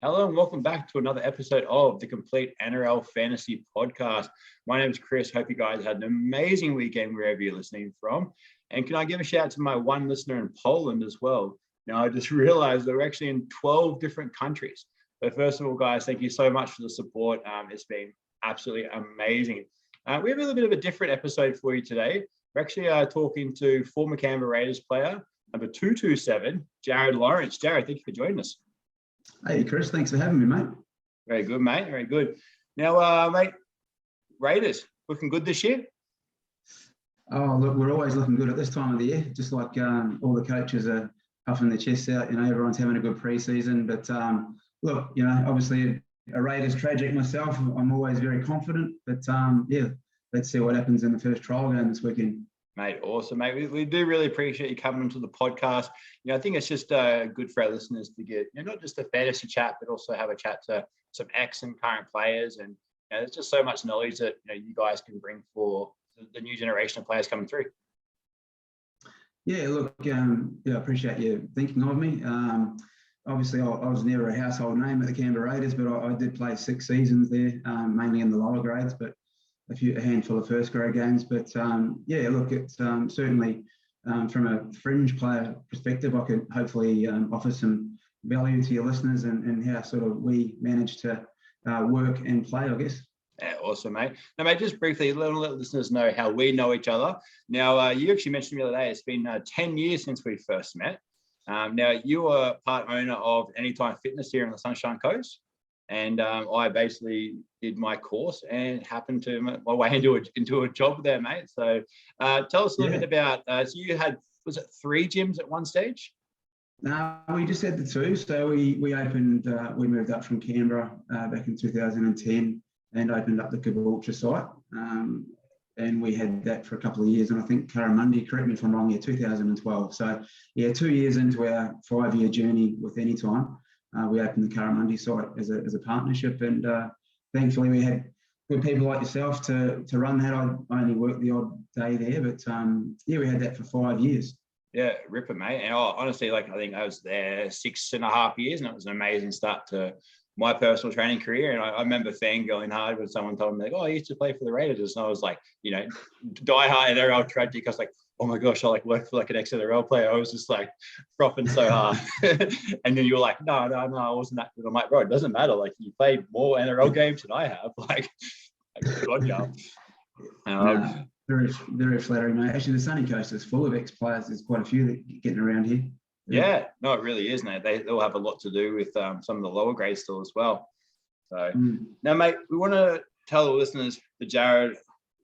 Hello and welcome back to another episode of the Complete NRL Fantasy Podcast. My name is Chris. Hope you guys had an amazing weekend wherever you're listening from. And can I give a shout out to my one listener in Poland as well? Now, I just realized that we're actually in 12 different countries. But first of all, guys, thank you so much for the support. It's been absolutely amazing. We have a little bit of a different episode for you today. We're actually talking to former Canberra Raiders player, number 227, Jarrod Lawrence. Jarrod, thank you for joining us. Hey, Chris, thanks for having me, mate. Very good, mate. Very good. Now, mate, Raiders looking good this year? Oh, look, we're always looking good at this time of the year. Just like all the coaches are puffing their chests out. Everyone's having a good pre-season. But look, obviously a Raiders tragic myself. I'm always very confident. But let's see what happens in the first trial game this weekend. Mate, awesome, mate. We do really appreciate you coming onto the podcast. I think it's just good for our listeners to get, not just a fantasy chat, but also have a chat to some ex and current players. And there's just so much knowledge that you guys can bring for the new generation of players coming through. Yeah, look, I appreciate you thinking of me. Obviously, I was never a household name at the Canberra Raiders, but I did play 6 seasons there, mainly in the lower grades, but a handful of first grade games. But look, it's certainly from a fringe player perspective, I could hopefully offer some value to your listeners and how sort of we manage to work and play, I guess. Yeah, awesome, mate. Now, mate, just briefly, let listeners know how we know each other. Now, you actually mentioned the other day, it's been 10 years since we first met. Now, you are part owner of Anytime Fitness here on the Sunshine Coast. And I basically did my course and happened to my way into a job there, mate. So tell us a little bit about, so you had, was it 3 gyms at one stage? No, we just had the 2. So we opened, we moved up from Canberra back in 2010 and opened up the Caboolture site. And we had that for a couple of years. And I think Currimundi, correct me if I'm wrong, 2012. So 2 years into our 5-year journey with Anytime. We opened the Currimundi site as a partnership, and thankfully we had good people like yourself to run that. I only worked the odd day there, but we had that for 5 years. Yeah, ripper, mate. And honestly, I think I was there 6.5 years, and it was an amazing start to my personal training career. And I remember fangirling hard when someone told me, I used to play for the Raiders. And I was like, die hard NRL tragic. I was like, oh my gosh, I worked for an ex-NRL player. I was just frothing so hard. And then you were like, no, I wasn't that good. I'm like, bro, it doesn't matter. You played more NRL games than I have. Good on you. Very, very flattering, mate. Actually, the Sunny Coast is full of ex-players. There's quite a few that getting around here. Yeah, no, it really is, mate. They all have a lot to do with some of the lower grades still as well. So now, mate, we want to tell the listeners the Jarrod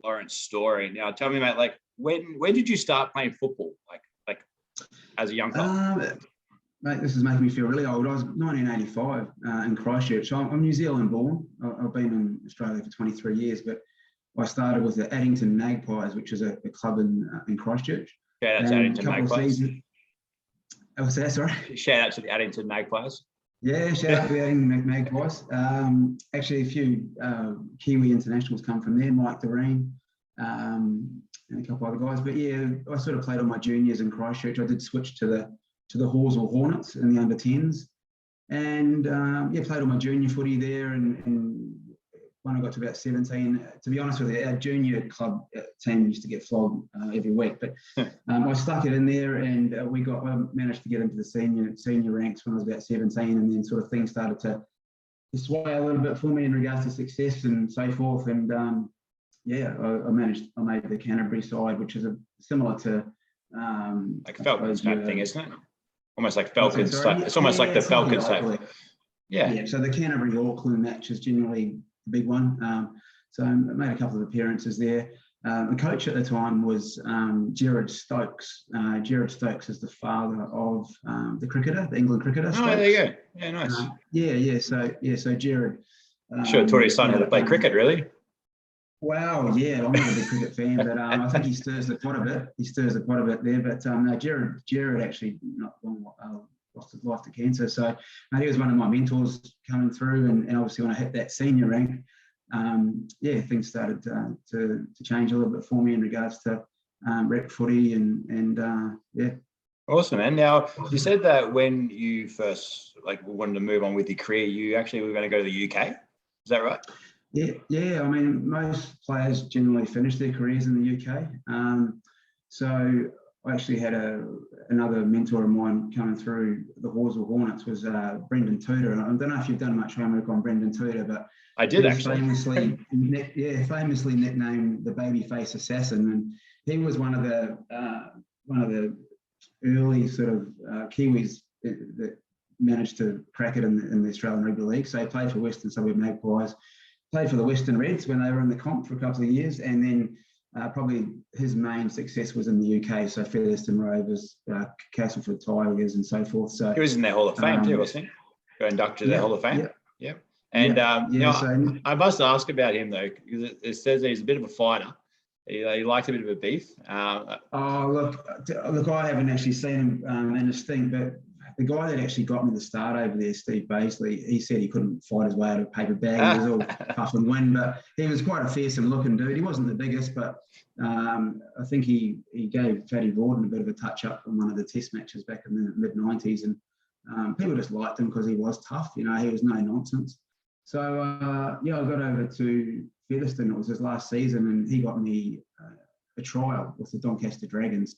Lawrence story. Now, tell me, mate, when did you start playing football? Like as a young guy? Mate, this is making me feel really old. I was 1985 in Christchurch. I'm New Zealand born. I've been in Australia for 23 years, but I started with the Addington Magpies, which is a club in Christchurch. Yeah, that's Addington Magpies. What's that, sorry? Shout out to the Addington Magpies. Yeah, shout out to the Addington Magpies. Actually, a few Kiwi internationals come from there, Mike Doreen, and a couple other guys. But I sort of played all my juniors in Christchurch. I did switch to the Horsell Hornets in the under-10s. And played all my junior footy there. And when I got to about 17, to be honest with you, our junior club team used to get flogged every week. But I stuck it in there, and I managed to get into the senior ranks when I was about 17, and then sort of things started to sway a little bit for me in regards to success and so forth. And I made the Canterbury side, which is similar to Falcons type thing, isn't it? Almost like Falcons. It's almost like the Falcons type. Yeah. So the Canterbury Auckland match is generally the big one. So I made a couple of appearances there. The coach at the time was Gerard Stokes. Gerard Stokes is the father of the cricketer, the England cricketer. Stokes. Oh, there you go. Yeah, nice. So Gerard. Sure, taught his son how to play cricket, really. Wow, yeah, I'm not a big cricket fan, but I think he stirs the pot a bit. There. But no, Gerard actually lost his life to cancer. So he was one of my mentors coming through, and obviously when I hit that senior rank, things started to change a little bit for me in regards to rep footy and Awesome, man. Now, you said that when you first wanted to move on with your career, you actually were going to go to the UK. Is that right? Yeah. I mean, most players generally finish their careers in the UK. So I actually had another mentor of mine coming through the Horsell Hornets was Brendan Tudor. And I don't know if you've done much homework on Brendan Tudor, but I did actually. famously nicknamed the babyface assassin, and he was one of the early sort of Kiwis that managed to crack it in the Australian Rugby League. So he played for Western Suburb Magpies, played for the Western Reds when they were in the comp for a couple of years, and then probably his main success was in the UK. So Featherstone Rovers, Castleford Tigers, and so forth. So he was in their Hall of Fame too, wasn't he? Got inducted to their Hall of Fame. Yeah. And I must ask about him though, because it says that he's a bit of a fighter. He likes a bit of a beef. Look, I haven't actually seen him in his thing, but the guy that actually got me the start over there, Steve Baisley, he said he couldn't fight his way out of a paper bag. He was all puff and wind, but he was quite a fearsome looking dude. He wasn't the biggest, but I think he gave Fatty Vorden a bit of a touch up in one of the test matches back in the mid-90s, and people just liked him because he was tough. He was no nonsense. So, I got over to Featherstone. It was his last season, and he got me a trial with the Doncaster Dragons.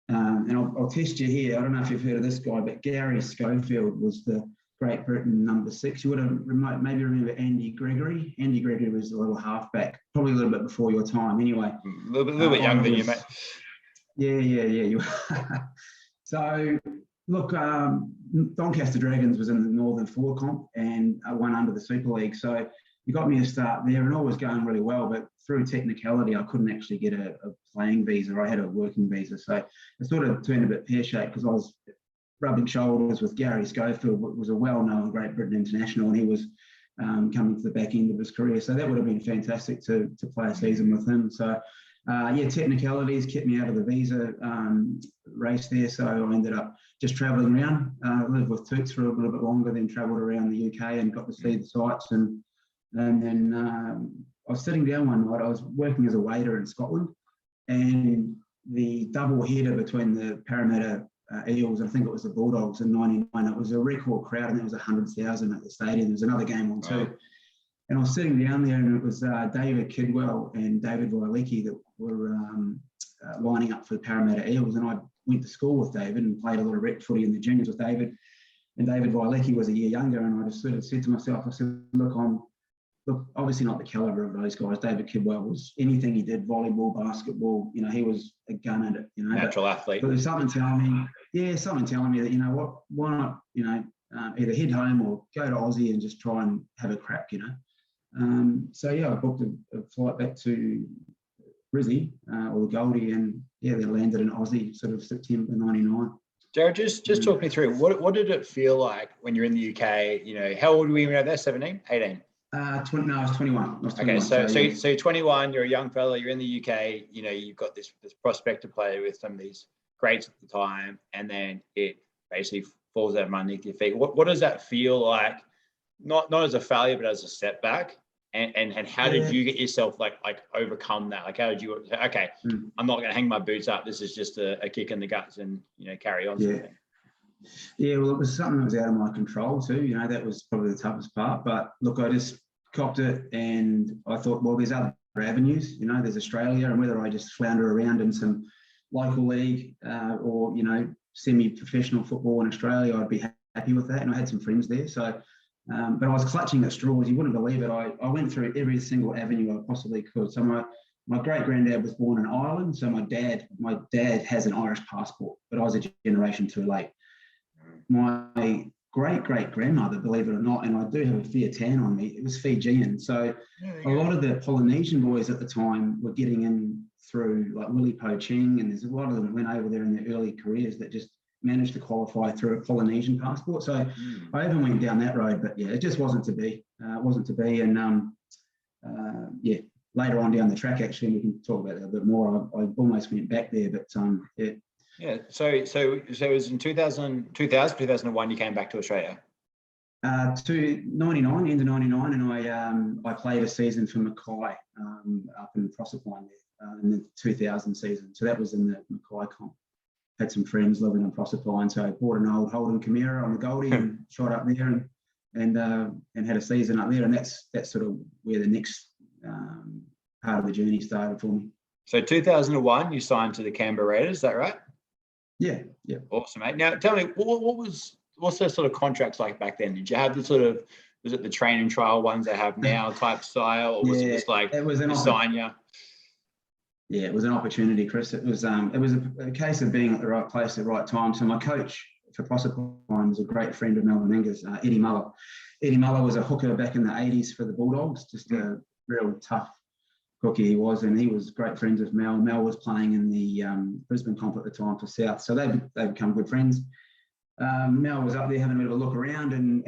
And I'll test you here. I don't know if you've heard of this guy, but Gary Schofield was the Great Britain number 6. You would have maybe remember Andy Gregory. Andy Gregory was a little halfback, probably a little bit before your time anyway. A little bit younger than you, mate. Yeah. So, look, Doncaster Dragons was in the Northern Forward Comp and won under the Super League. So you got me a start there, and all was going really well, but through technicality, I couldn't actually get a playing visa. I had a working visa. So it sort of turned a bit pear-shaped because I was rubbing shoulders with Gary Schofield, who was a well-known Great Britain international, and he was coming to the back end of his career. So that would have been fantastic to play a season with him. So, technicalities kept me out of the visa race there. So I ended up just travelling around, lived with Toots for a little bit longer, then travelled around the UK and got to see the sights. And then I was sitting down one night. I was working as a waiter in Scotland, and the double header between the Parramatta Eels, I think it was the Bulldogs in '99. It was a record crowd, and there was 100,000 at the stadium. There was another game on too. And I was sitting down there, and it was David Kidwell and David Wailecki that were lining up for the Parramatta Eels. And I went to school with David and played a lot of rep footy in the juniors with David. And David Wailecki was a year younger, and I just sort of said to myself, I said, look, obviously not the calibre of those guys. David Kidwell was anything he did, volleyball, basketball, he was a gun at it, Natural athlete. But there's something telling me that, why not, either head home or go to Aussie and just try and have a crack, I booked a flight back to Brizzy or the Goldie, and they landed in Aussie sort of September '99. Jared, just talk me through what did it feel like when you're in the UK? How old were you when you were there? 17, 18? I was 21. Okay, so you're 21. You're a young fella. You're in the UK. You've got this prospect to play with some of these greats at the time, and then it basically falls out from underneath your feet. What does that feel like? Not as a failure, but as a setback. And how did you get yourself like overcome that? Like, how did you say, okay, I'm not going to hang my boots up. This is just a kick in the guts and, carry on. Yeah. Yeah, well, it was something that was out of my control too. That was probably the toughest part. But look, I just copped it, and I thought, well, there's other avenues. There's Australia, and whether I just flounder around in some local league or semi-professional football in Australia, I'd be happy with that. And I had some friends there, so. But I was clutching at straws. You wouldn't believe it. I went through every single avenue I possibly could. So my great-granddad was born in Ireland. So my dad has an Irish passport, but I was a generation too late. My great-great-grandmother, believe it or not, and I do have a fair tan on me, it was Fijian. So a lot of the Polynesian boys at the time were getting in through like Willie Po Ching, and there's a lot of them that went over there in their early careers that just managed to qualify through a Polynesian passport. So I even went down that road, but it just wasn't to be. And later on down the track, actually, and we can talk about that a bit more, I almost went back there, but Yeah. So it was in 2001 you came back to Australia. To 99, end of 99, and I played a season for Mackay up in Proserpine there in the 2000 season. So that was in the Mackay comp. had some friends living in Proserpine, so I bought an old Holden Camaro on the Goldie and shot up there and had a season up there, and that's sort of where the next part of the journey started for me. So 2001, you signed to the Canberra Raiders, is that right? Yeah. Awesome, mate. Now, tell me, what's those sort of contracts like back then? Did you have the sort of, was it the training trial ones they have now type style, or was it just like it was sign you? Yeah, it was an opportunity, Chris. It was a case of being at the right place at the right time. So my coach for Proserpine was a great friend of Mel Meninga's, Eddie Muller. Eddie Muller was a hooker back in the 80s for the Bulldogs, just a real tough hooker he was, and he was great friends with Mel. Mel was playing in the Brisbane comp at the time for South, so they become good friends. Mel was up there having a bit of a look around, and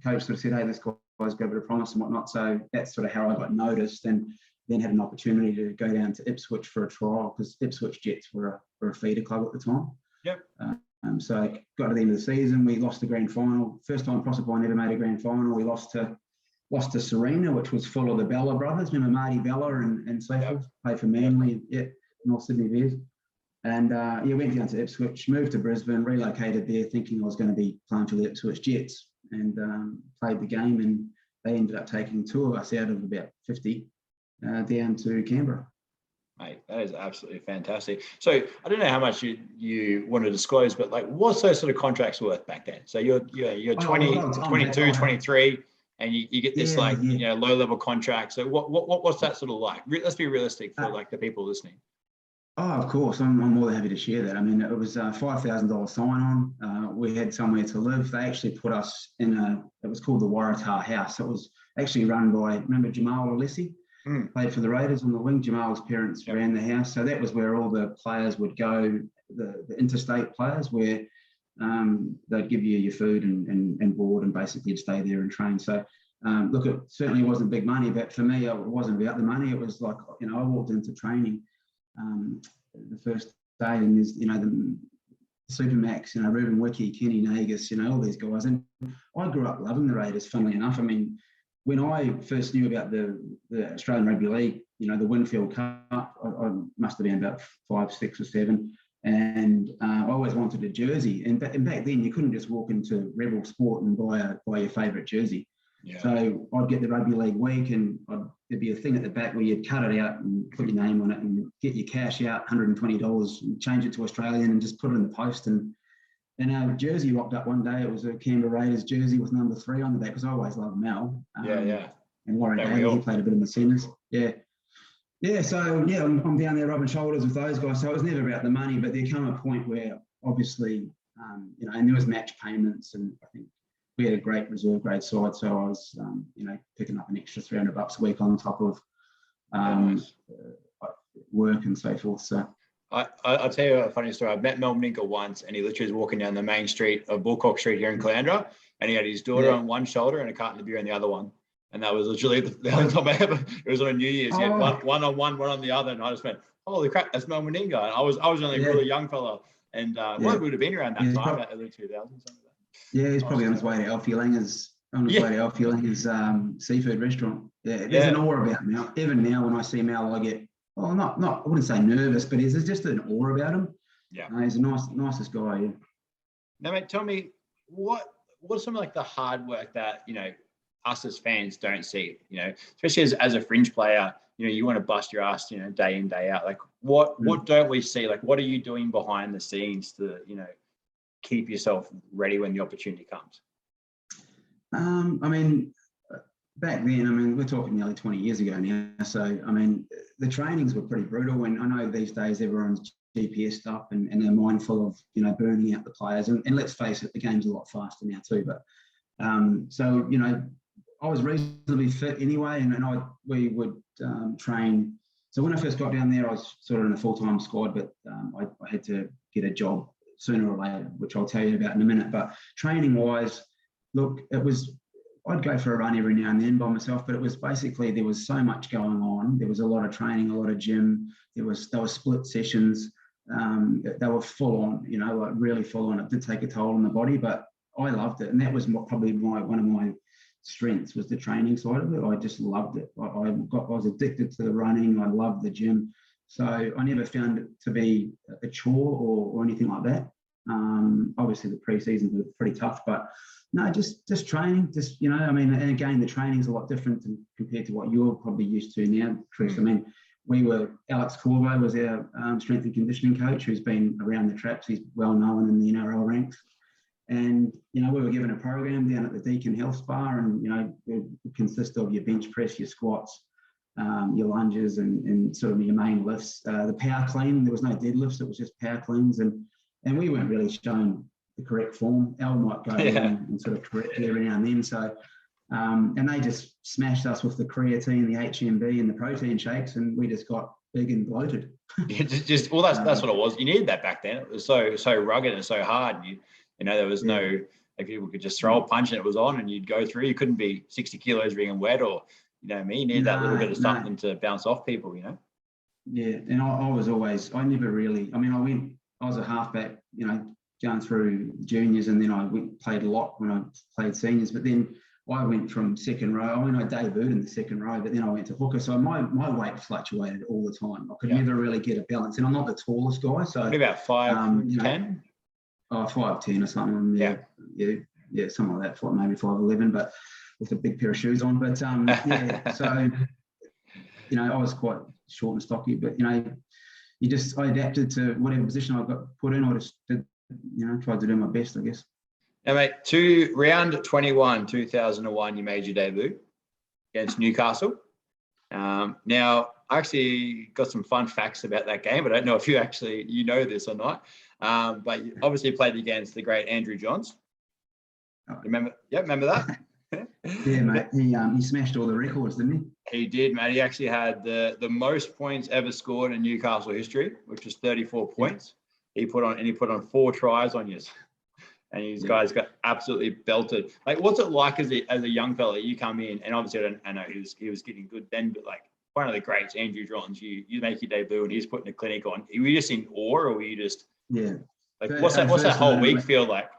coach sort of said, "Hey, this guy's got a bit of promise and whatnot." So that's sort of how I got noticed, and then had an opportunity to go down to Ipswich for a trial, because Ipswich Jets were a feeder club at the time. Yep. So I got to the end of the season. We lost the grand final. First time Proserpine ever made a grand final. We lost to Serena, which was full of the Bella brothers. Remember Marty Bella and so forth? Played for Manly, North Sydney Bears. And went down to Ipswich, moved to Brisbane, relocated there, thinking I was going to be playing for the Ipswich Jets, and played the game. And they ended up taking 2 of us out of about 50 down to Canberra. Mate, that is absolutely fantastic. So I don't know how much you want to disclose, but like, what's those sort of contracts worth back then? So you're 22, 23, and you get this low level contract. So what's that sort of like? Let's be realistic for like the people listening. Oh, of course. I'm more than happy to share that. I mean, it was a $5,000 sign on. We had somewhere to live. They actually put us in it was called the Waratah House. It was actually run by, remember Jamal Alessi? Played for the Raiders on the wing. Jamal's parents ran the house. So that was where all the players would go, the interstate players, where they'd give you your food and board, and basically you'd stay there and train. So look, it certainly wasn't big money, but for me, it wasn't about the money. It was like, I walked into training the first day, and there's, the Supermax, Ruben Wiki, Kenny Nagus, all these guys. And I grew up loving the Raiders, funnily enough. I mean, when I first knew about the Australian Rugby League, the Winfield Cup, I must have been about 5, 6 or 7. And I always wanted a jersey. And back then, you couldn't just walk into Rebel Sport and buy your favourite jersey. Yeah. So I'd get the Rugby League week, and there'd be a thing at the back where you'd cut it out and put your name on it and get your cash out, $120, and change it to Australian and just put it in the post. And our jersey rocked up one day. It was a Canberra Raiders jersey with number 3 on the back, because I always loved Mel. And Warren Daly, he played a bit in the centres. So I'm down there rubbing shoulders with those guys. So it was never about the money, but there came a point where obviously, and there was match payments, and I think we had a great reserve grade side. So I was, picking up an extra $300 a week on top of work and so forth. So. I'll tell you a funny story. I met Mel Meninga once, and he literally was walking down the main street of Bullcock Street here in Caloundra, and he had his daughter on one shoulder and a carton of beer on the other one. And that was literally the only time I ever, it was on a New Year's. He had one on one on the other, and I just went, holy crap, that's Mel Meninga. And I was only a really young fella, and we would have been around that time, early 2000s, something like that. Yeah, he's probably on his way to Alfie Langer's seafood restaurant. Yeah, there's an aura about Mel. Even now, when I see Mel, I get, I wouldn't say nervous, but there's just an aura about him. Yeah, he's a nicest guy. Yeah. Now, mate, tell me what's some of like the hard work that us as fans don't see. Especially as a fringe player, you want to bust your ass, day in, day out. Like what don't we see? Like what are you doing behind the scenes to keep yourself ready when the opportunity comes? I mean, back then, we're talking nearly 20 years ago now. So, the trainings were pretty brutal. And I know these days everyone's GPS stuff and they're mindful of, burning out the players. And let's face it, the game's a lot faster now too. But I was reasonably fit anyway. And we would train. So when I first got down there, I was sort of in a full-time squad, but I had to get a job sooner or later, which I'll tell you about in a minute. But training-wise, look, I'd go for a run every now and then by myself, but it was basically, there was so much going on. There was a lot of training, a lot of gym. There were split sessions. They were full on, like really full on. It did take a toll on the body, but I loved it. And that was probably one of my strengths, was the training side of it. I just loved it. I was addicted to the running. I loved the gym. So I never found it to be a chore or anything like that. Obviously the pre-seasons were pretty tough, but no, just training, I mean, and again, the training's a lot different compared to what you're probably used to now, Chris. I mean, Alex Corvo was our strength and conditioning coach, who's been around the traps. He's well known in the NRL ranks. And, we were given a program down at the Deakin Health Spa, and, it consists of your bench press, your squats, your lunges, and sort of your main lifts. The power clean, there was no deadlifts, it was just power cleans. And we weren't really shown the correct form. Al might go and sort of correct it every now and then. So, and they just smashed us with the creatine, the HMB, and the protein shakes, and we just got big and bloated. That's what it was. You needed that back then. It was so rugged and so hard. There was no, like, people could just throw a punch and it was on, and you'd go through. You couldn't be 60 kilos ringing wet, or you needed that little bit of something to bounce off people. Yeah, and I was a halfback, going through juniors, and then I played a lot when I played seniors. But then I went from second row. I debuted in the second row, but then I went to hooker. So my weight fluctuated all the time. I could never really get a balance, and I'm not the tallest guy. So what about 5'10"? 5'10" or something. Yeah, something like that. Maybe 5'11", but with a big pair of shoes on. But so I was quite short and stocky, but I adapted to whatever position I got put in. I just did, tried to do my best, I guess. Now, mate, round 21, 2001, you made your debut against Newcastle. Now, I actually got some fun facts about that game. I don't know if you know this or not. But you obviously played against the great Andrew Johns. Remember? Yeah, remember that? Yeah, mate. He smashed all the records, didn't he? He did, mate. He actually had the most points ever scored in Newcastle history, which was 34 points. He put on 4 tries on you. And these guys got absolutely belted. Like, what's it like as a young fella? You come in, and obviously I know he was getting good then, but like one of the greats, Andrew Johns, you make your debut and he's putting a clinic on. Were you just in awe, or were you just like, what's that whole week feel like?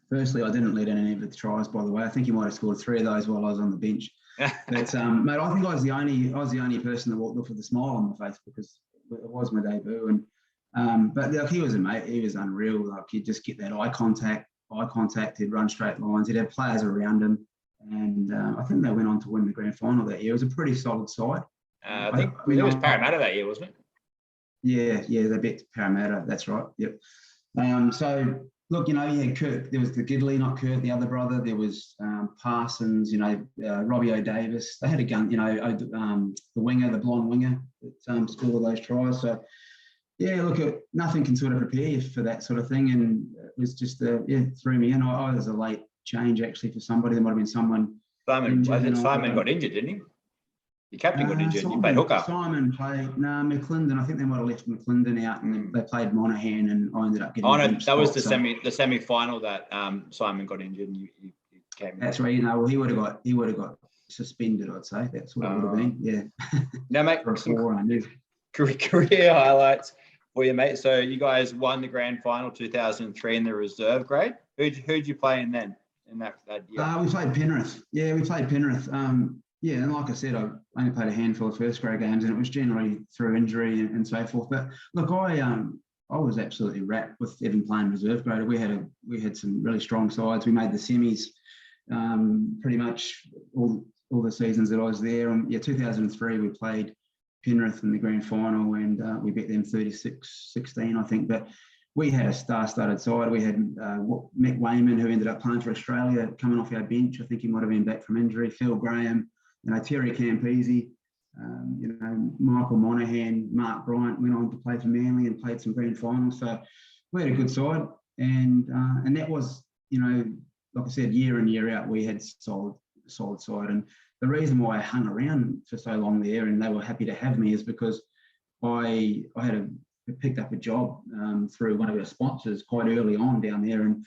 Firstly, I didn't let in any of the tries, by the way. I think he might have scored 3 of those while I was on the bench. But mate, I think I was the only person that walked off with a smile on my face, because it was my debut. And but like, he was a mate. He was unreal. Like, he'd just get that eye contact. He'd run straight lines. He'd have players around him, and I think they went on to win the grand final that year. It was a pretty solid side. I think it was Parramatta that year, wasn't it? Yeah, they beat Parramatta. That's right. Yep. So look, you had Kurt. There was the Gidley, not Kurt, the other brother. There was Parsons. Robbie O'Davis. They had a gun. The winger, the blonde winger, that scored those tries. So. Yeah, look, nothing can sort of prepare you for that sort of thing, and it was just threw me in. I was a late change actually for somebody. There might have been someone. Simon got injured, didn't he? Your captain got injured. You played hooker. Simon played. McClendon. I think they might have left McClendon out, and they played Monaghan, and I ended up getting. Oh no, that was the semi final that Simon got injured, and you came. That's right. Well, he would have got suspended. I'd say that's what it would have been. Yeah. Now, mate, career highlights for you, mate. So you guys won the grand final 2003 in the reserve grade. Who'd you play in then? In that year? We played Penrith. Yeah, we played Penrith. And like I said, I only played a handful of first grade games, and it was generally through injury and so forth. But look, I was absolutely wrapped with even playing reserve grade. We had some really strong sides. We made the semis pretty much all the seasons that I was there. And 2003 we played Penrith in the grand final, and we beat them 36-16, I think. But we had a star-studded side. We had Mick Wayman, who ended up playing for Australia, coming off our bench. I think he might have been back from injury. Phil Graham, Terry Campese, Michael Monaghan, Mark Bryant went on to play for Manly and played some grand finals. So we had a good side, and that was, like I said, year in, year out, we had solid side. And the reason why I hung around for so long there, and they were happy to have me, is because I picked up a job through one of our sponsors quite early on down there, and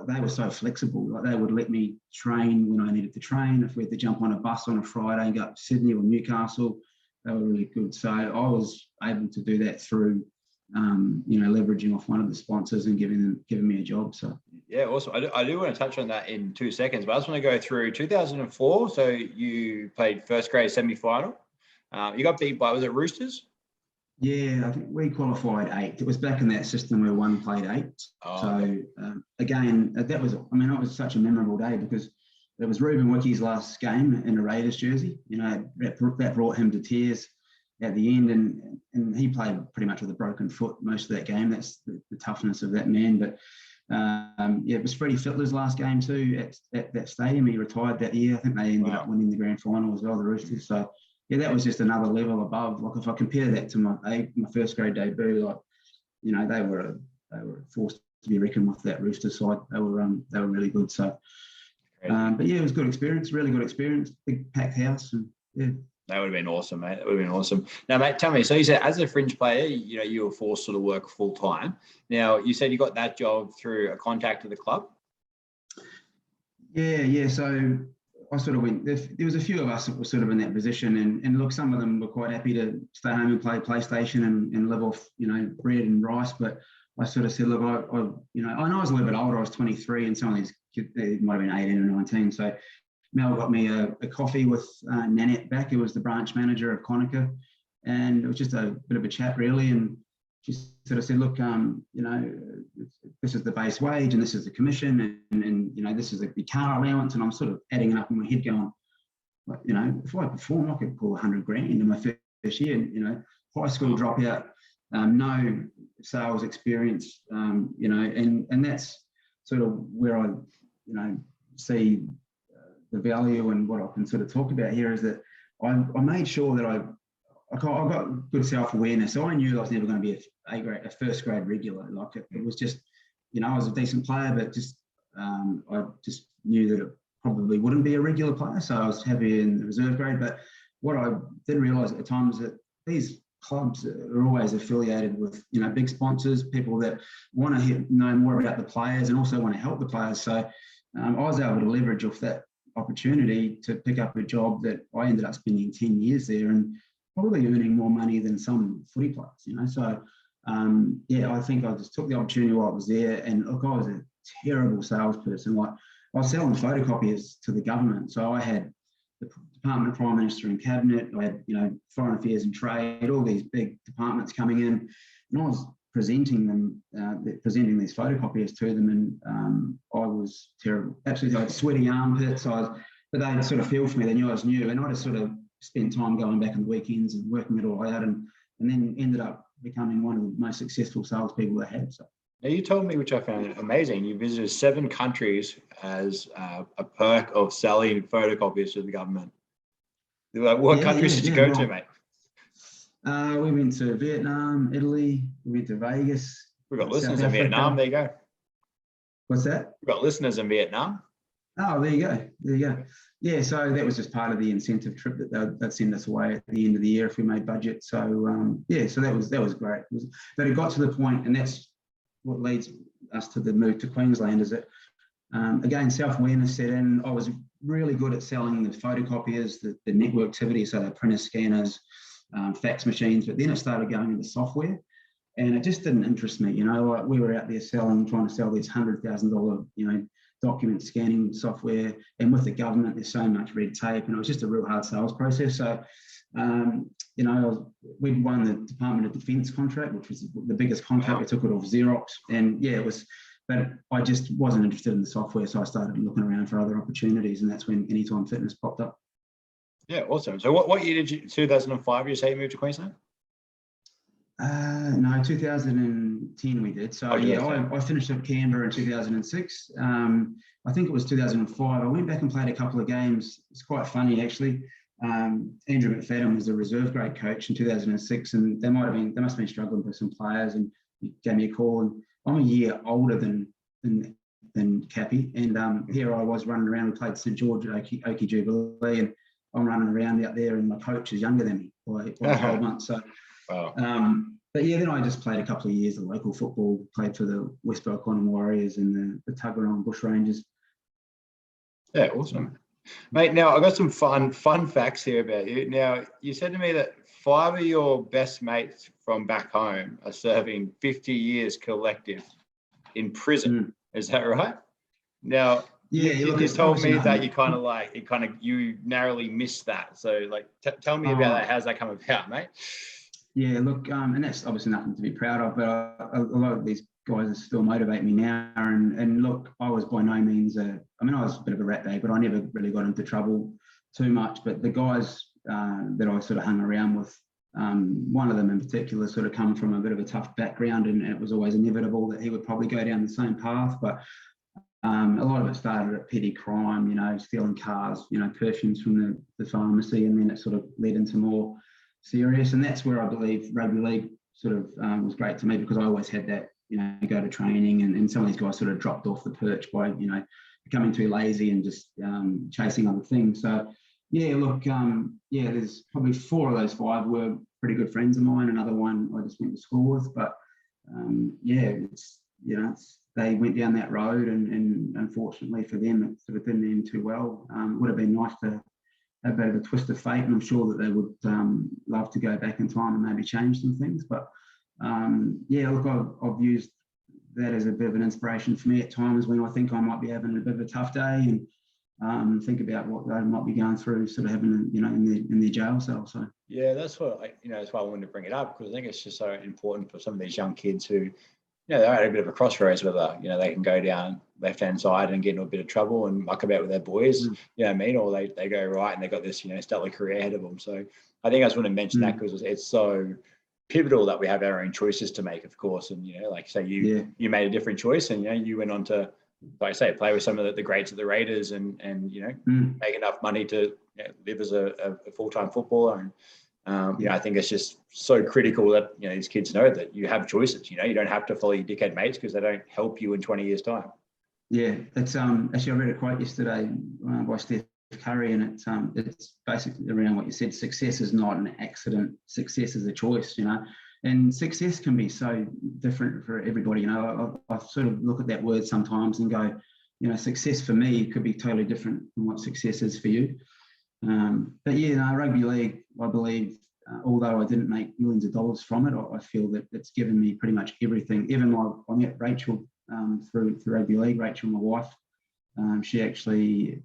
they were so flexible. Like, they would let me train when I needed to train. If we had to jump on a bus on a Friday and go up to Sydney or Newcastle, they were really good. So I was able to do that through leveraging off one of the sponsors and giving me a job. So yeah, awesome. I do want to touch on that in 2 seconds, but I just want to go through 2004. So you played first grade semi-final. You got beat by, was it Roosters? Yeah, I think we qualified 8th. It was back in that system where one played 8. Oh, So again, that was, I mean, it was such a memorable day because it was Ruben Wickie's last game in a Raiders jersey. You know, that brought him to tears at the end, and he played pretty much with a broken foot most of that game. That's the toughness of that man. But yeah, it was Freddie Fittler's last game too at that stadium. He retired that year. I think they ended up winning the grand final as well, the Roosters. So yeah, that was just another level above. Like if I compare that to my first grade debut, like you know, they were forced to be reckoned with, that Roosters side. They were really good. So, but yeah, it was a good experience, really good experience. Big packed house, and yeah. That would have been awesome, mate. That would have been awesome. Now, mate, tell me. So you said as a fringe player, you know, you were forced to sort of work full time. Now, you said you got that job through a contact of the club. Yeah. So I sort of went. There was a few of us that were sort of in that position, and look, some of them were quite happy to stay home and play PlayStation and live off, you know, bread and rice. But I sort of said, look, I you know, I know I was a little bit older. I was 23, and some of these kids, they might have been 18 or 19. So Mel got me a coffee with Nanette Back, who was the branch manager of Conacher, and it was just a bit of a chat really. And she sort of said, look, you know, this is the base wage and this is the commission, and you know, this is the car allowance. And I'm sort of adding it up in my head going, you know, if I perform, I could pull 100 grand in my first year. You know, high school dropout, no sales experience, you know, and that's sort of where I, you know, see the value, and what I can sort of talk about here is that I made sure that I got good self-awareness. So I knew I was never going to be a first grade regular. Like it was just, you know, I was a decent player, but just I just knew that it probably wouldn't be a regular player. So I was happy in the reserve grade. But what I didn't realise at the time is that these clubs are always affiliated with, you know, big sponsors, people that want to know more about the players and also want to help the players. So I was able to leverage off that opportunity to pick up a job that I ended up spending 10 years there and probably earning more money than some footy players, you know. So yeah, I think I just took the opportunity while I was there. And look, I was a terrible salesperson. Like I was selling photocopiers to the government. So I had the Department of Prime Minister and Cabinet, I had, you know, Foreign Affairs and Trade, all these big departments coming in, and I was presenting these photocopiers to them, and I was terrible. Absolutely, I had sweaty armpits. But they'd sort of feel for me. They knew I was new, and I just sort of spent time going back on the weekends and working it all out, and then ended up becoming one of the most successful salespeople they had. So. Now, you told me, which I found amazing, you visited 7 countries as a perk of selling photocopiers to the government. What countries did you go to, mate? We went to Vietnam, Italy, we went to Vegas. We've got listeners in Vietnam. There you go. What's that? We've got listeners in Vietnam. Oh, there you go. Yeah, so that was just part of the incentive trip that they'd send us away at the end of the year if we made budget. So yeah, so that was great. But it got to the point, and that's what leads us to the move to Queensland, is that again, self-awareness set in. I was really good at selling the photocopiers, the networktivity, so the printer scanners, fax machines, but then it started going into software, and it just didn't interest me. You know, like we were out there trying to sell these $100,000, you know, document scanning software, and with the government, there's so much red tape, and it was just a real hard sales process. So, you know, we'd won the Department of Defence contract, which was the biggest contract. We took it off Xerox, and yeah, it was. But I just wasn't interested in the software, so I started looking around for other opportunities, and that's when Anytime Fitness popped up. Yeah, awesome. So what year did you, 2005, you say you moved to Queensland? No, 2010 we did. So I finished up Canberra in 2006. I think it was 2005. I went back and played a couple of games. It's quite funny, actually. Andrew McFadden was a reserve grade coach in 2006, and they must have been struggling with some players, and he gave me a call. And I'm a year older than Cappy, and here I was running around. We played St George at Oakey Jubilee, and I'm running around out there, and my coach is younger than me by 12 months. So, but yeah, then I just played a couple of years of local football. Played for the West Belconnen Warriors and the Tuggeranong Bush Rangers. Yeah, awesome, mate. Now I got some fun facts here about you. Now you said to me that 5 of your best mates from back home are serving 50 years collective in prison. Is that right? Now, yeah, you told me that you narrowly missed that. So, like, tell me about that. How's that come about, mate? Yeah, look, and that's obviously nothing to be proud of, but a lot of these guys still motivate me now. And look, I was by no means I was a bit of a rat bag, but I never really got into trouble too much. But the guys that I sort of hung around with, one of them in particular sort of come from a bit of a tough background, and it was always inevitable that he would probably go down the same path. But a lot of it started at petty crime, stealing cars, perfumes from the pharmacy, and then it sort of led into more serious. And that's where I believe rugby league sort of was great to me, because I always had that, go to training, and some of these guys sort of dropped off the perch by, becoming too lazy and just chasing other things. So, yeah, look, there's probably 4 of those 5 were pretty good friends of mine. Another one I just went to school with, but they went down that road, and unfortunately for them, it sort of didn't end too well. Would have been nice to have a bit of a twist of fate, and I'm sure that they would love to go back in time and maybe change some things. But look, I've used that as a bit of an inspiration for me at times when I think I might be having a bit of a tough day, and think about what they might be going through, sort of having, in their jail cell. So yeah, that's what that's why I wanted to bring it up, because I think it's just so important for some of these young kids who, they're at a bit of a crossroads, whether they can go down left-hand side and get into a bit of trouble and muck about with their boys, or they go right and they got this stellar career ahead of them. So I think I just want to mention that, because it's so pivotal that we have our own choices to make, of course. And like say you made a different choice, and you went on to, like I say, play with some of the greats at the Raiders, and make enough money to live as a full-time footballer. And I think it's just so critical that these kids know that you have choices. You don't have to follow your dickhead mates, because they don't help you in 20 years' time. Yeah, it's actually, I read a quote yesterday by Steph Curry, and it's basically around what you said. Success is not an accident. Success is a choice. And success can be so different for everybody. I sort of look at that word sometimes and go, success for me could be totally different from what success is for you. But rugby league, I believe, although I didn't make millions of dollars from it, I feel that it's given me pretty much everything. Even I met Rachel through rugby league. Rachel, my wife, she actually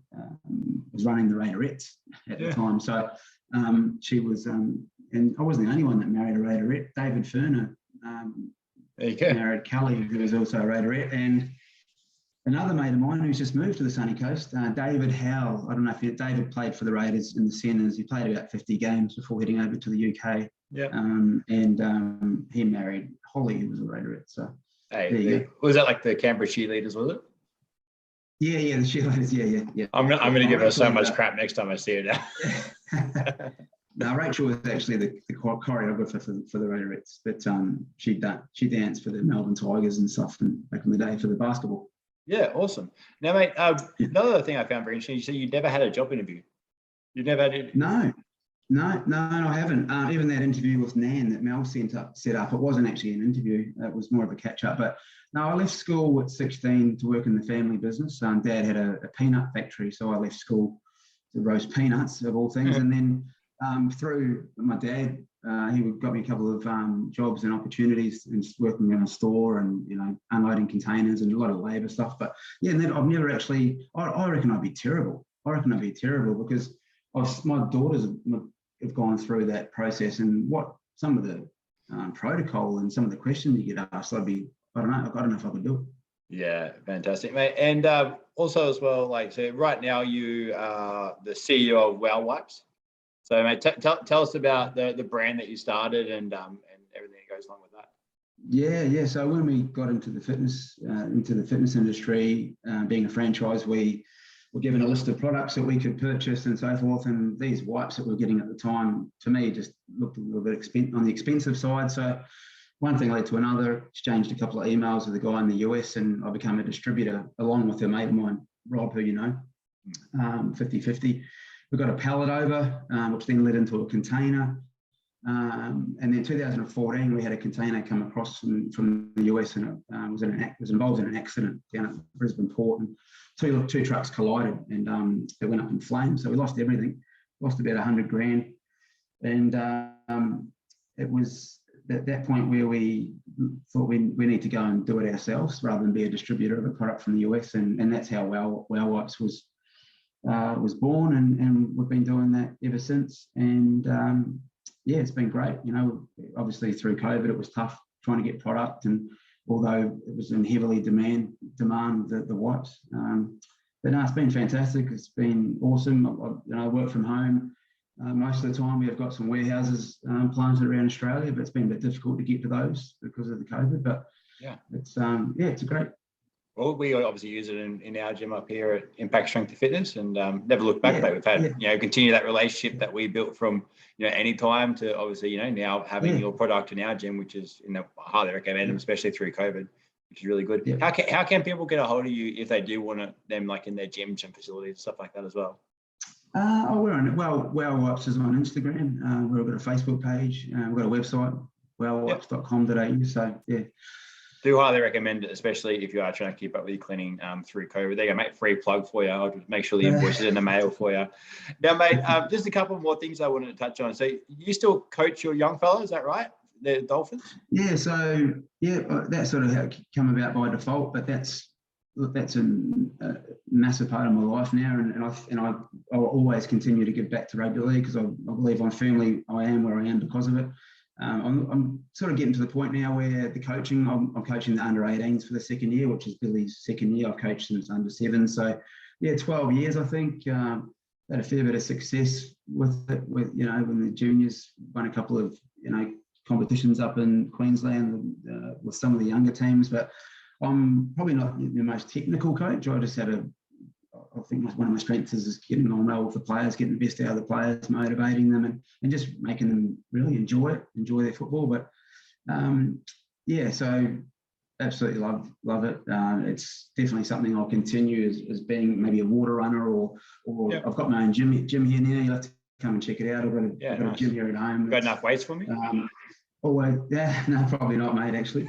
was running the Raiderettes at the time. So she was, and I wasn't the only one that married a Raiderette. David Furner married Kelly, who was also a Raiderette, and another mate of mine who's just moved to the sunny coast, David Howell. I don't know if David played for the Raiders in the Centres. He played about 50 games before heading over to the UK. Yeah. And he married Holly, who was a Raiderette. So, was that like the Canberra cheerleaders, was it? Yeah, the cheerleaders. Yeah. I'm going to give her so much crap next time I see her now. No, Rachel was actually the choreographer for the Raiderettes, but she danced for the Melbourne Tigers and stuff back in the day for the basketball. Yeah, awesome. Now, mate, another thing I found very interesting, you said you never had a job interview. You never had it? No, I haven't. Even that interview with Nan that Mel set up, it wasn't actually an interview. It was more of a catch-up. But no, I left school at 16 to work in the family business. Dad had a peanut factory, so I left school to roast peanuts, of all things. And then through my dad, he got me a couple of jobs and opportunities, and working in a store and unloading containers and a lot of labour stuff. But yeah, and then I've never actually. I reckon I'd be terrible. Because my daughters have gone through that process, and what some of the protocol and some of the questions you get asked, I don't know if I could do it. Yeah, fantastic, mate. And also as well, so right now you are the CEO of Wow Wipes. So, mate, tell us about the brand that you started and everything that goes along with that. Yeah. So when we got into the fitness industry, being a franchise, we were given a list of products that we could purchase and so forth. And these wipes that we're getting at the time, to me, just looked a little bit on the expensive side. So one thing led to another. Exchanged a couple of emails with a guy in the US, and I became a distributor along with a mate of mine, Rob, who 50-50. We got a pallet over, which then led into a container. And then 2014, we had a container come across from the US, and it was involved in an accident down at Brisbane Port, and two trucks collided, and it went up in flames. So we lost everything, lost about 100 grand. And it was at that point where we thought we need to go and do it ourselves rather than be a distributor of a product from the US. And that's how Wow Wipes was born, and we've been doing that ever since. And yeah, it's been great. You know, obviously through COVID, it was tough trying to get product, and although it was in heavily demand the wipes. But no, it's been fantastic. It's been awesome. I work from home most of the time. We've got some warehouses planted around Australia, but it's been a bit difficult to get to those because of the COVID. But yeah, it's it's a great. Well, we obviously use it in our gym up here at Impact Strength and Fitness, and never looked back. We've had continue that relationship that we built from any time to obviously now having your product in our gym, which is I highly recommend them, especially through COVID, which is really good. Yeah. How can people get a hold of you if they do want them like in their gyms and facilities, stuff like that as well? We're on Wow Wipes is on Instagram. We've got a Facebook page. We've got a website, wowwipes.com.au. So yeah. Do highly recommend it, especially if you are trying to keep up with your cleaning through COVID. There you go, mate. Free plug for you. I'll just make sure the invoice is in the mail for you. Now, mate, just a couple more things I wanted to touch on. So you still coach your young fellas, is that right? The Dolphins? Yeah. So that's sort of how it came about by default. But that's a massive part of my life now, and I will always continue to give back to rugby league because I believe I am where I am because of it. I'm sort of getting to the point now where the coaching, I'm coaching the under 18s for the second year, which is Billy's second year. I've coached since under 7. So yeah, 12 years, I think. Had a fair bit of success with it, when the juniors won a couple of, competitions up in Queensland with some of the younger teams, but I'm probably not the most technical coach. I think one of my strengths is getting on well with the players, getting the best out of the players, motivating them, and just making them really enjoy their football. But so absolutely love it. It's definitely something I'll continue as being maybe a water runner or I've got my own gym here now. You'll have to come and check it out. I've got a gym here at home. Got enough weights for me? No, probably not, mate, actually.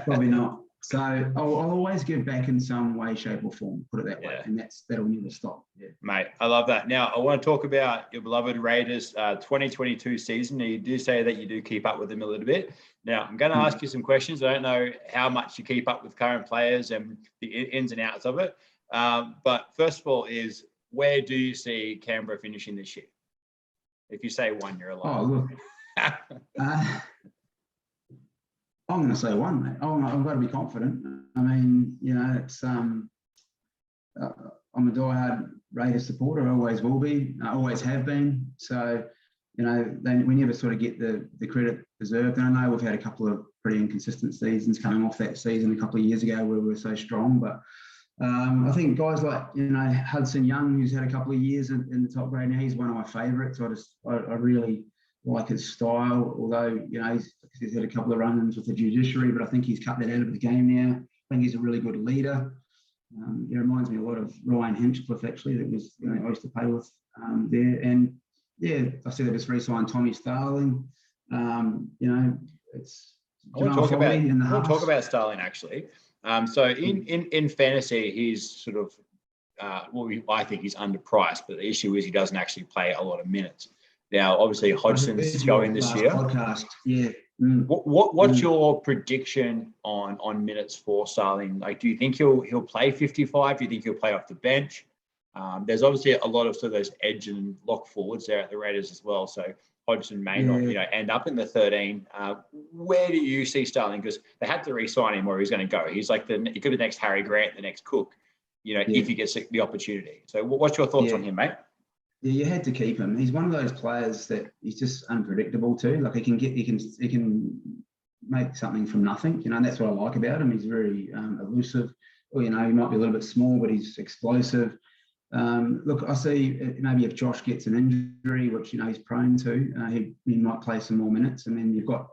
Probably not. So I'll always give back in some way, shape or form, put it that way. And that'll never stop. Yeah. Mate, I love that. Now, I want to talk about your beloved Raiders 2022 season. Now, you do say that you do keep up with them a little bit. Now, I'm going to ask you some questions. I don't know how much you keep up with current players and the ins and outs of it. But first of all is, where do you see Canberra finishing this year? If you say 1, you're alive. Oh, look. I'm going to say 1, mate. I've got to be confident. I mean, it's I'm a diehard Raiders supporter. I always will be. I always have been. So, we never sort of get the credit deserved. And I know we've had a couple of pretty inconsistent seasons coming off that season a couple of years ago where we were so strong. But I think guys like, Hudson Young, who's had a couple of years in the top grade now, he's one of my favourites. I really like his style, although, he's had a couple of run-ins with the judiciary, but I think he's cut that out of the game now. I think he's a really good leader. It reminds me a lot of Ryan Hinchcliffe, actually, that was, I used to play with there. And yeah, I said I just re-signed Tommy Starling. It's I want to talk about Starling, actually. So in fantasy, he's sort of, I think he's underpriced, but the issue is he doesn't actually play a lot of minutes. Now, obviously, Hodgson's going this year. Podcast. Yeah. What's your prediction on minutes for Starling? Like, do you think he'll play 55? Do you think he'll play off the bench? There's obviously a lot of sort of those edge and lock forwards there at the Raiders as well. So Hodgson may not, end up in the 13. Where do you see Starling? Because they had to re-sign him where he's going to go. He's like he could be the next Harry Grant, the next Cook. If he gets the opportunity. So, what's your thoughts on him, mate? Yeah, you had to keep him. He's one of those players that he's just unpredictable too. Like he can make something from nothing. And that's what I like about him. He's very elusive. Well, he might be a little bit small, but he's explosive. Look, I see maybe if Josh gets an injury, which he's prone to, he might play some more minutes. And then you've got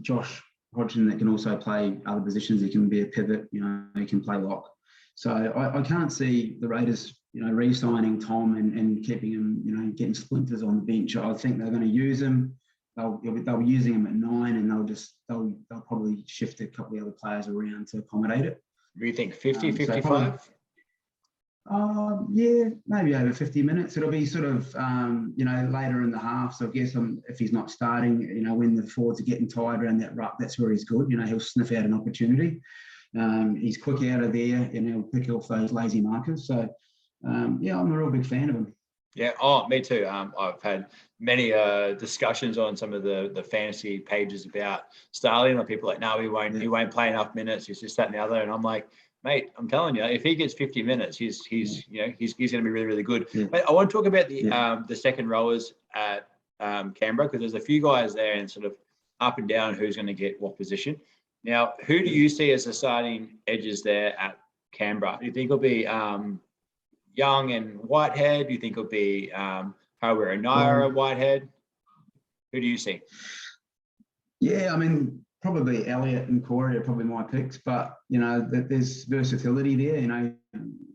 Josh Hodgson that can also play other positions. He can be a pivot. He can play lock. So I can't see the Raiders, re-signing Tom and keeping him, getting splinters on the bench. I think they're going to use him. They'll be using him at 9, and they'll probably shift a couple of other players around to accommodate it. Do you think 50, 55? Yeah, maybe over 50 minutes. It'll be sort of, later in the half. So I guess if he's not starting, when the forwards are getting tired around that ruck, that's where he's good. He'll sniff out an opportunity. He's quick out of there, and he'll pick off those lazy markers. So, I'm a real big fan of him. Yeah. Oh, me too. I've had many discussions on some of the fantasy pages about Starling, and people are like, no, he won't play enough minutes. He's just that and the other. And I'm like, mate, I'm telling you, if he gets 50 minutes, he's going to be really, really good. Yeah. But I want to talk about the second rowers at Canberra, because there's a few guys there and sort of up and down who's going to get what position. Now, who do you see as the starting edges there at Canberra? Do you think it'll be Young and Whitehead? Do you think it'll be Harawira-Naera and Whitehead? Who do you see? Yeah, I mean, probably Elliott and Corey are probably my picks, but, there's versatility there.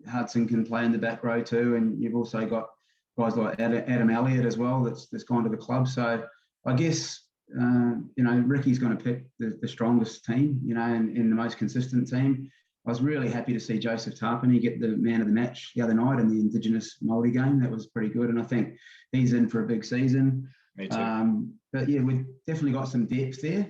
Hudson can play in the back row too, and you've also got guys like Adam Elliott as well that's gone to the club. So I guess, Ricky's going to pick the strongest team, and the most consistent team. I was really happy to see Joseph Tarpany get the man of the match the other night in the Indigenous Māori game. That was pretty good, and I think he's in for a big season. Me too. But yeah, we've definitely got some depth there.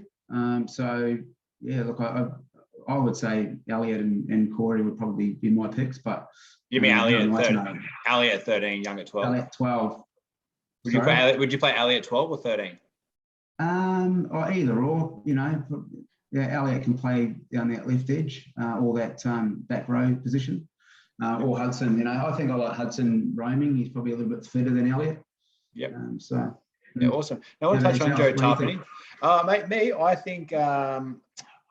So yeah, look, I would say Elliott and Corey would probably be my picks. But you mean Elliott at 13? Elliott at 13, Young at 12. Elliott 12. Would you play Elliott 12 or 13? Or either or. Yeah, Elliott can play down that left edge or that back row position, or Hudson. I think I like Hudson roaming. He's probably a little bit fitter than Elliott. Yep. Yeah, awesome. Now I want to touch on Joe Tarpany. Mate, I think I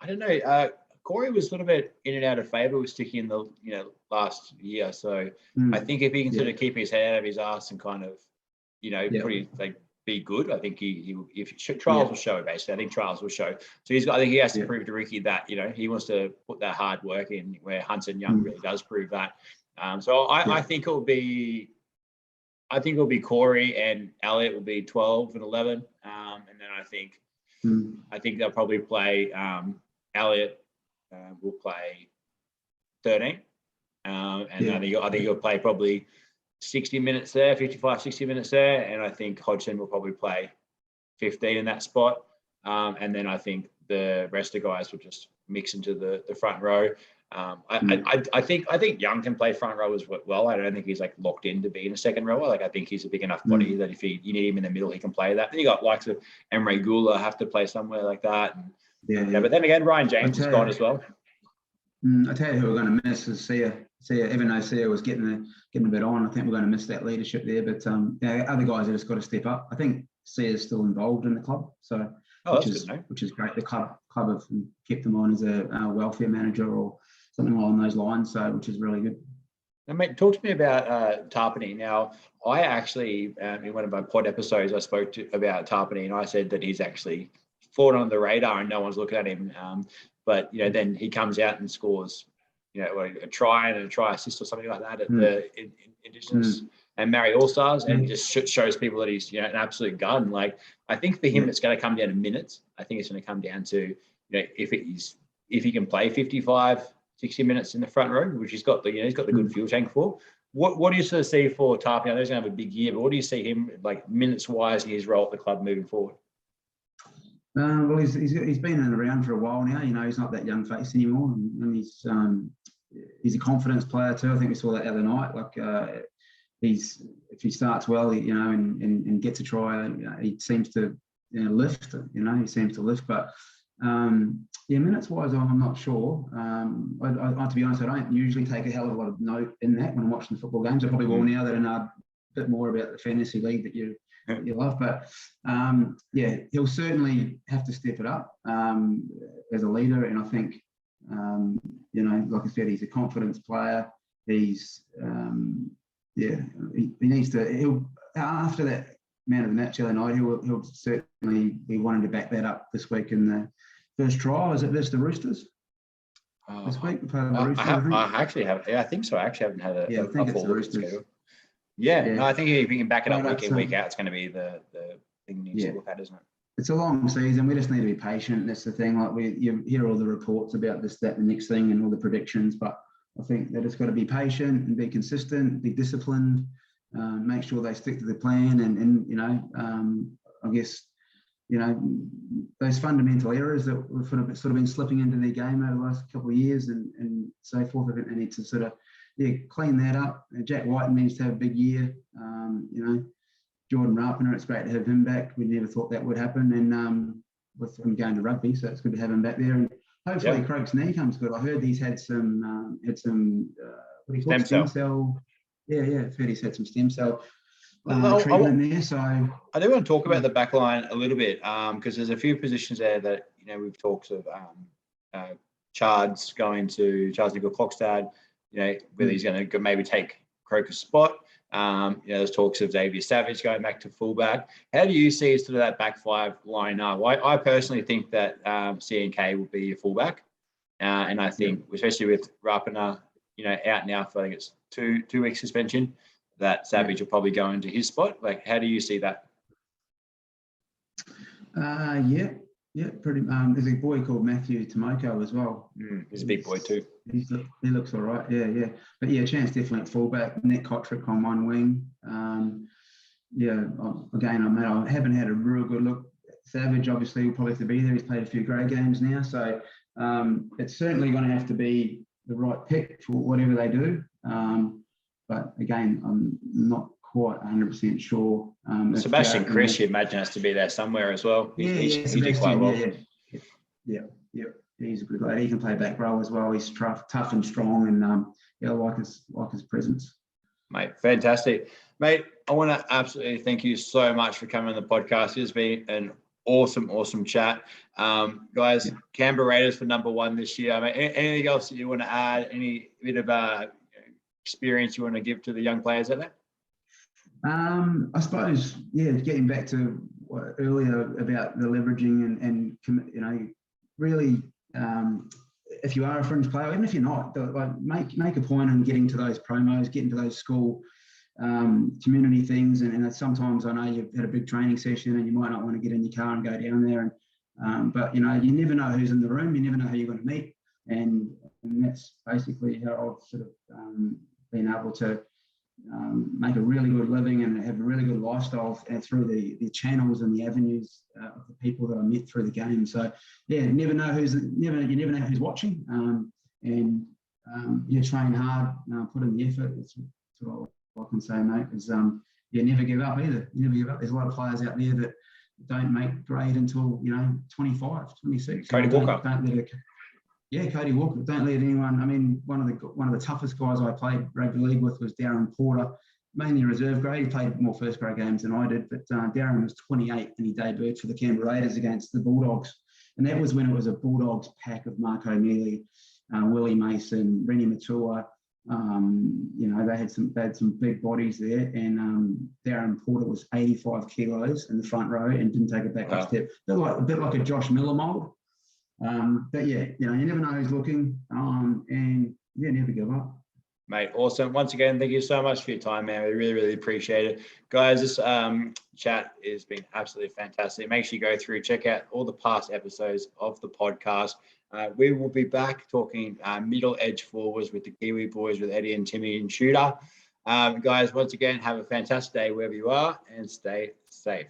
don't know. Corey was a little bit in and out of favour with Sticky in the last year. So I think if he can sort of keep his head out of his ass and kind of pretty be good, I think trials will show. Basically, I think trials will show. So I think he has to prove to Ricky that he wants to put that hard work in, where Hunter Young really does prove that. So I think it'll be. I think it'll be Corey and Elliott will be 12 and 11, and then I think they'll probably play Elliott. Will play 13, and I think he'll play probably 60 minutes there, 55, 60 minutes there, and I think Hodgson will probably play 15 in that spot, and then I think the rest of the guys will just mix into the front row. I think Young can play front row as well. I don't think he's locked in to be in a second rower. I think he's a big enough body that if you need him in the middle, he can play that. Then you got likes of Emre Gula have to play somewhere like that. And, but then again, Ryan James is gone as well. I tell you who we're going to miss is Sia. Even though Sia was getting a bit on, I think we're going to miss that leadership there. But other guys have just got to step up. I think Sia's still involved in the club, so which is great. The club have kept him on as a welfare manager or something along those lines, so which is really good. Now, mate, talk to me about Tarpany. Now, I actually, in one of my pod episodes, I spoke about Tarpany, and I said that he's actually fallen on the radar and no one's looking at him. But then he comes out and scores, a try and a try assist or something like that at the Indigenous and Mary All Stars, and just shows people that he's an absolute gun. I think for him, it's going to come down to minutes. I think it's going to come down to if he can play 55, 60 minutes in the front row, which he's got the good fuel tank for. What do you sort of see for Tarpany? I know he's going to have a big year, but what do you see him minutes wise in his role at the club moving forward? Well, he's been around for a while now. He's not that young face anymore, and he's a confidence player too. I think we saw that the other night. If he starts well, and gets a try, he seems to lift. He seems to lift. But minutes wise, I'm not sure. I to be honest, I don't usually take a hell of a lot of note in that when I'm watching football games. I probably will now that I know a bit more about the fantasy league that you love, but he'll certainly have to step it up as a leader. And I think, like I said, he's a confidence player. He's, he needs to. He'll after that man of the match the other night, he'll certainly be wanting to back that up this week in the first trial. Is it versus the Roosters? This week, I actually have. Yeah, I think so. I actually haven't had I think it's the Roosters. Schedule. No, I think if you can back it up week in, week out, it's going to be the thing you need to look at, isn't it? It's a long season. We just need to be patient. That's the thing. You hear all the reports about this, that, and the next thing, and all the predictions. But I think they just got to be patient and be consistent, be disciplined, make sure they stick to the plan, and I guess those fundamental errors that we've sort of been slipping into their game over the last couple of years and so forth. I think they need to sort of yeah, clean that up. Jack White managed to have a big year. Jordan Rapiner, it's great to have him back. We never thought that would happen, and with him going to rugby, so it's good to have him back there. And hopefully, Croak's knee comes good. I heard he's had some what do you call it? Stem cell. Yeah, I've heard he's had some stem cell treatment there. So I do want to talk about the back line a little bit, because there's a few positions there that we've talked of. Charles Nicoll-Klokstad, whether he's going to maybe take Croker's spot. There's talks of Xavier Savage going back to fullback. How do you see sort of that back five line up? I personally think that CNK will be a fullback, and I think especially with Rapiner, out now for I think it's two weeks suspension, that Savage will probably go into his spot. Like, how do you see that? Yeah, pretty. There's a boy called Matthew Tomoko as well. He's a big boy too. He looks all right. Yeah. But yeah, Chance definitely at fullback. Nick Kotrick on one wing. Again, I haven't had a real good look. Savage obviously will probably have to be there. He's played a few great games now, so it's certainly going to have to be the right pick for whatever they do. But again, I'm not quite 100% sure. Sebastian Chris, you imagine, has to be there somewhere as well. He did quite well. Yeah. He's a good guy. He can play back row as well. He's tough and strong, and I like his presence. Mate, fantastic. Mate, I want to absolutely thank you so much for coming on the podcast. It's been an awesome chat. Guys, Canberra Raiders for number 1 this year. I mean, anything else that you want to add? Any bit of experience you want to give to the young players out there? I suppose, getting back to earlier about the leveraging and really, if you are a fringe player, even if you're not, make a point on getting to those promos, getting to those school community things. And sometimes I know you've had a big training session and you might not want to get in your car and go down there. But you never know who's in the room. You never know who you're going to meet. And that's basically how I've sort of been able to make a really good living and have a really good lifestyle through the channels and the avenues of the people that I met through the game. So you never know who's watching, train hard, put in the effort. That's what I can say, mate. Is never give up either. You never give up. There's a lot of players out there that don't make grade until 25, 26. Cody Walker. Cody Walker. Don't let anyone. I mean, one of the toughest guys I played rugby league with was Darren Porter, mainly reserve grade. He played more first grade games than I did, but Darren was 28 and he debuted for the Canberra Raiders against the Bulldogs, and that was when it was a Bulldogs pack of Mark O'Neilly, Willie Mason, Rennie Matua. They had some big bodies there, and Darren Porter was 85 kilos in the front row and didn't take a backward step. A bit like a Josh Miller mould. But you never know who's looking, and never give up. Mate, awesome. Once again, thank you so much for your time, man. We really, really appreciate it. Guys, this chat has been absolutely fantastic. Make sure you go through, check out all the past episodes of the podcast. We will be back talking middle edge forwards with the Kiwi boys, with Eddie and Timmy and Shooter. Guys, once again, have a fantastic day wherever you are and stay safe.